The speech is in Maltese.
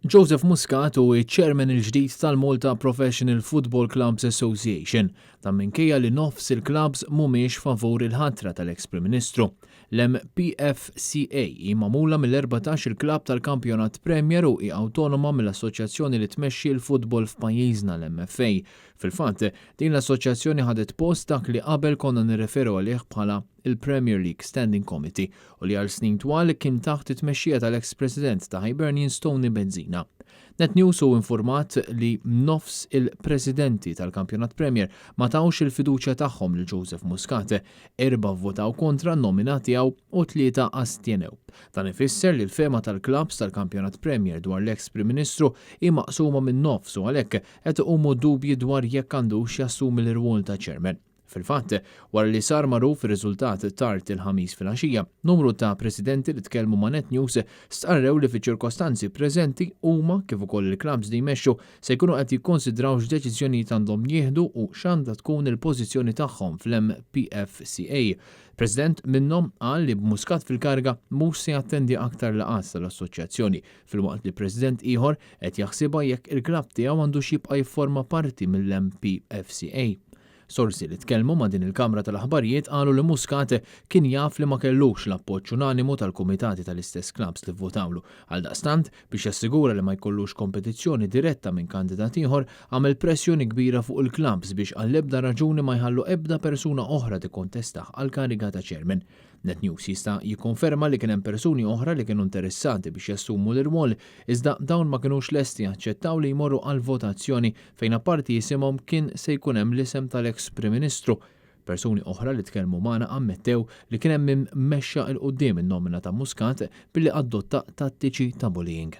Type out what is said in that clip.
Joseph Muscat u ċ-Chairman il-ġdid tal-Malta Professional Football Clubs Association ta' minkejja li nofs il-klabs mhumiex favur il-ħatra tal-eks Prim Ministru. L-PFCA hi magħmula mill-14 il-klabb tal-Kampjonat Premier u hi awtonoma mill-assoċjazzjoni li tmexxi l-futbol f'pajjiżna l-MFA. Fil-fatt, din l-assoċjazzjoni ħadet post dak li qabel konna nirreferu għalih bħala il-Premier League Standing Committee u li għal snin twal kien taħt it-tmexxija tal-eks-President ta' Hibernian Stoney Benzina. NetNews u informat li nofs il-presidenti tal-Kampjonat Premier ma tawx il-fiduċja tagħhom lil Joseph Muscat, 4 votaw kontra n-nominati tiegħu u 3 astjenew. Dan ifisser li l-fema tal-klabs tal-Kampjonat Premier dwar l-eks Prim Ministru hi maqsuma minn nofs u għalhekk qed iqumu dubji dwar jekk għandux jassumi l-irwol ta' chairman. Fil-fatt, wara li sar magħruf ir-riżultat tard il-ħamis filgħaxija, numru ta' presidenti li tkellmu ma' NetNews stqarrew li fiċ-ċirkostanzi preżenti huma kif ukoll il-klabs li jmexxu se jkunu qed jikkonsidraw x'deċiżjonijiet għandhom jieħdu u x'għandha tkun il-pożizzjoni tagħhom fl-MPFCA. President minnhom qal li b'Muscat fil-karga mhux se jattendi aktar laqgħat tal-assoċjazzjoni, filwaqt li president ieħor qed jaħsibha jekk il-klabb tiegħu għandux jibqa' jifforma parti mill-MPFCA. Sorsi li tkellmu ma' din il-Kamra tal-Aħbarijiet qalu li Muscat kien jaf li ma kellux l-appoġġ unanimu tal-kumitati tal-istess klabs li vvotawlu. Għaldaqstant biex jassigura li ma jkollux kompetizzjoni diretta minn kandidat ieħor għamel pressjoni kbira fuq il-klabs biex għall-ebda raġuni ma jħallu ebda persuna oħra tikkontestaħ għal kariga ta' chairman. NetNews jista' jikkonferma li kien hemm persuni oħra li kienu interessati biex jassumu l-irwol iżda dawn ma kinux lesti jaċċettaw li jmorru għal votazzjoni fejn apparti jisimhom kien se jkun hemm l-isem tal-eks Prim Ministru. Persuni oħra li tkellmu magħna ammettew li kien hemm immexxa il qudiem in-nomina ta' Muscat billi adotta tattiċi ta' bullying.